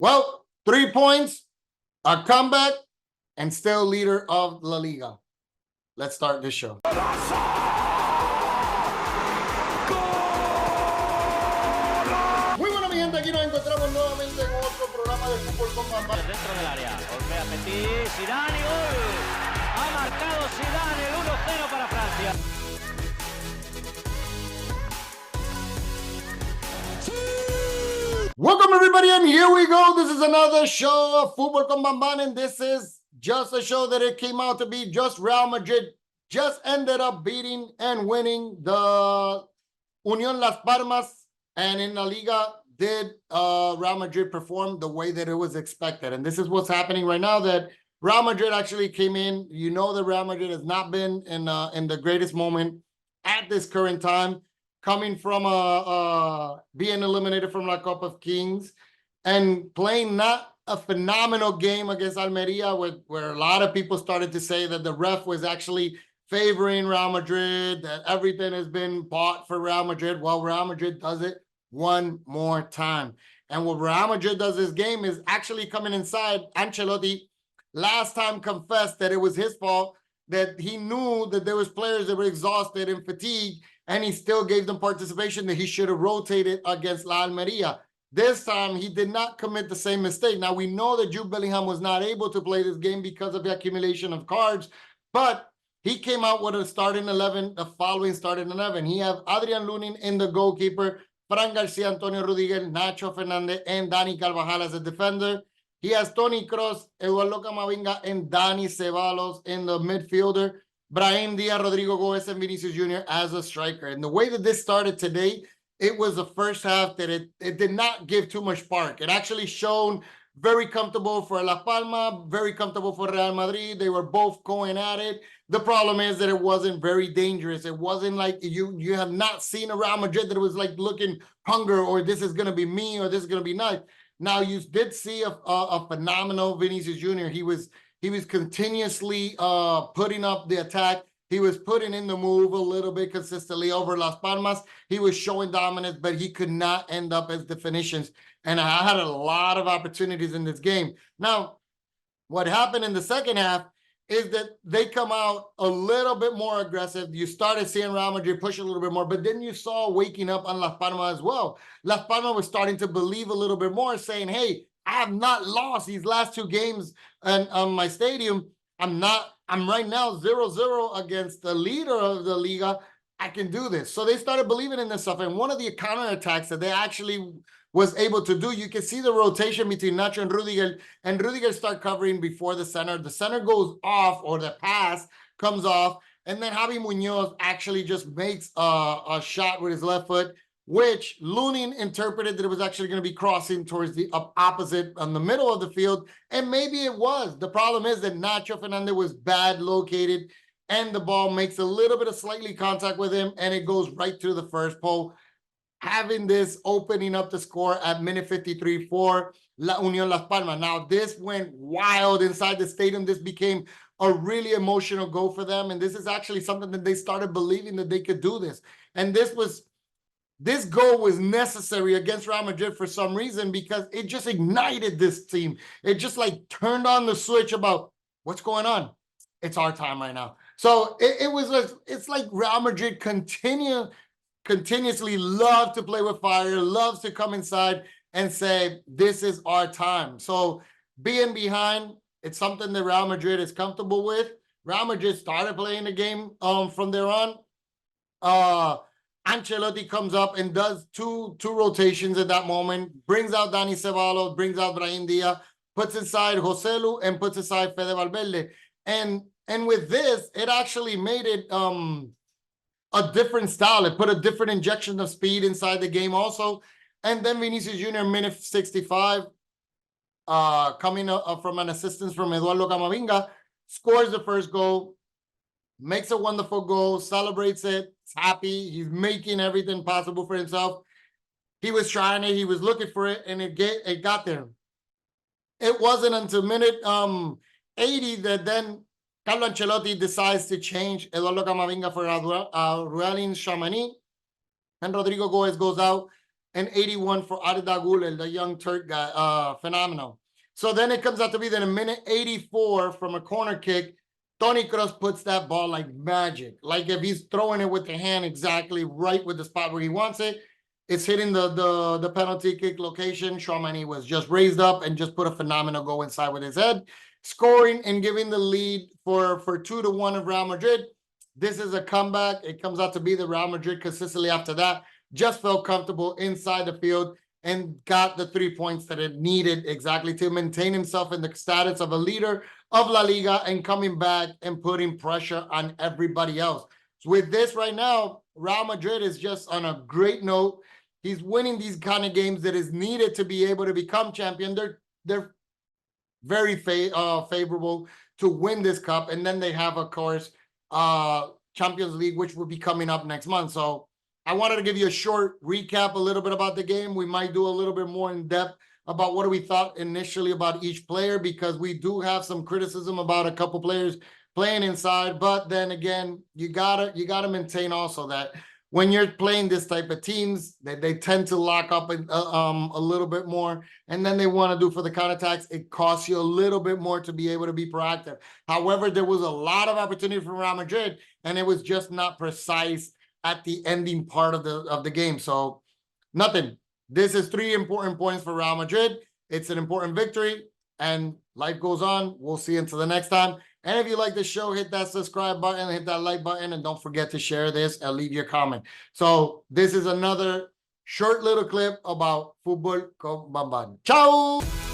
Well, 3 points, a comeback, and still leader of La Liga. Let's start this show. Muy buena, mi gente, aquí nos encontramos nuevamente en otro programa de fútbol con Comback. Dentro del área, golpea Petit, Zidane y gol. Ha marcado Zidane el 1-0 para Francia. Welcome everybody, and here we go. This is another show of Fútbol con Bamban, and this is just a show that it came out to be. Just Real Madrid just ended up beating and winning the Unión Las Palmas, and in La Liga did Real Madrid perform the way that it was expected. And this is what's happening right now, that Real Madrid actually came in. You know that Real Madrid has not been in the greatest moment at this current time, coming from being eliminated from La Copa of Kings and playing not a phenomenal game against Almeria, where a lot of people started to say that the ref was actually favoring Real Madrid, that everything has been bought for Real Madrid. Well, Real Madrid does it one more time. And what Real Madrid does this game is actually coming inside. Ancelotti last time confessed that it was his fault, that he knew that there was players that were exhausted and fatigued, and he still gave them participation, that he should have rotated against La Almeria. This time, he did not commit the same mistake. Now, we know that Jude Bellingham was not able to play this game because of the accumulation of cards, but he came out with a starting 11, the following starting 11. He have Adrian Lunin in the goalkeeper, Fran Garcia, Antonio Rudiger, Nacho Fernandez, and Dani Carvajal as a defender. He has Toni Kroos, Eduardo Camavinga, and Dani Ceballos in the midfielder. Brahim Diaz, Rodrigo Goes, and Vinicius Jr. as a striker. And the way that this started today, it was the first half that it did not give too much spark. It actually showed very comfortable for Las Palmas, very comfortable for Real Madrid. They were both going at it. The problem is that it wasn't very dangerous. It wasn't like you have not seen a Real Madrid that was like looking hunger, or this is going to be me, or this is going to be nice. Now, you did see a phenomenal Vinicius Jr. He was continuously putting up the attack. He was putting in the move a little bit consistently over Las Palmas. He was showing dominance, but he could not end up as the finishes. And I had a lot of opportunities in this game. Now, what happened in the second half is that they come out a little bit more aggressive. You started seeing Real Madrid push a little bit more, but then you saw waking up on Las Palmas as well. Las Palmas was starting to believe a little bit more, saying, hey, I have not lost these last two games on my stadium. I'm right now 0-0 against the leader of the Liga. I can do this. So they started believing in this stuff. And one of the counterattacks that they actually was able to do, you can see the rotation between Nacho and Rudiger start covering before the center. The center goes off, or the pass comes off, and then Javi Munoz actually just makes a shot with his left foot, which Lunin interpreted that it was actually going to be crossing towards the opposite on the middle of the field, and maybe it was. The problem is that Nacho Fernandez was bad located, and the ball makes a little bit of slightly contact with him, and it goes right through the first pole, having this opening up the score at minute 53 for La Unión Las Palmas. Now, this went wild inside the stadium. This became a really emotional goal for them, and this is actually something that they started believing that they could do this. And this goal was necessary against Real Madrid for some reason, because it just ignited this team. It just like turned on the switch about what's going on. It's our time right now. So it's like Real Madrid continuously love to play with fire, loves to come inside and say, this is our time. So being behind, it's something that Real Madrid is comfortable with. Real Madrid started playing the game from there on. Ancelotti comes up and does two rotations at that moment, brings out Dani Ceballos, brings out Brahim Diaz, puts inside Joselu, and puts inside Fede Valverde. And with this, it actually made it a different style. It put a different injection of speed inside the game also. And then Vinicius Jr., minute 65, coming from an assistance from Eduardo Camavinga, scores the first goal, makes a wonderful goal, celebrates it, he's happy, he's making everything possible for himself. He was trying it, he was looking for it, and it got there. It wasn't until minute 80 that then Carlo Ancelotti decides to change Eduardo Camavinga for Ruelin Chamani, and Rodrigo Goes out. and 81 for Arda Güler, the young Turk guy. Phenomenal. So then it comes out to be that in minute 84 from a corner kick, Toni Kroos puts that ball like magic. Like if he's throwing it with the hand exactly right with the spot where he wants it, it's hitting the penalty kick location. Tchouaméni was just raised up and just put a phenomenal goal inside with his head, scoring and giving the lead for 2-1 of Real Madrid. This is a comeback. It comes out to be the Real Madrid consistently after that just felt comfortable inside the field and got the 3 points that it needed exactly to maintain himself in the status of a leader of La Liga and coming back and putting pressure on everybody else. So with this right now, Real Madrid is just on a great note. He's winning these kind of games that is needed to be able to become champion. They're very favorable to win this cup. And then they have, of course, Champions League, which will be coming up next month. So I wanted to give you a short recap, a little bit about the game. We might do a little bit more in depth about what we thought initially about each player, because we do have some criticism about a couple players playing inside. But then again, you gotta maintain also that when you're playing this type of teams, they tend to lock up a little bit more, and then they want to do for the counterattacks. It costs you a little bit more to be able to be proactive. However, there was a lot of opportunity for Real Madrid, and it was just not precise at the ending part of the game. So nothing. This is 3 important points for Real Madrid. It's an important victory, and life goes on. We'll see you until the next time. And if you like the show, hit that subscribe button, hit that like button, and don't forget to share this and leave your comment. So this is another short little clip about Fútbol con Bamban. Ciao!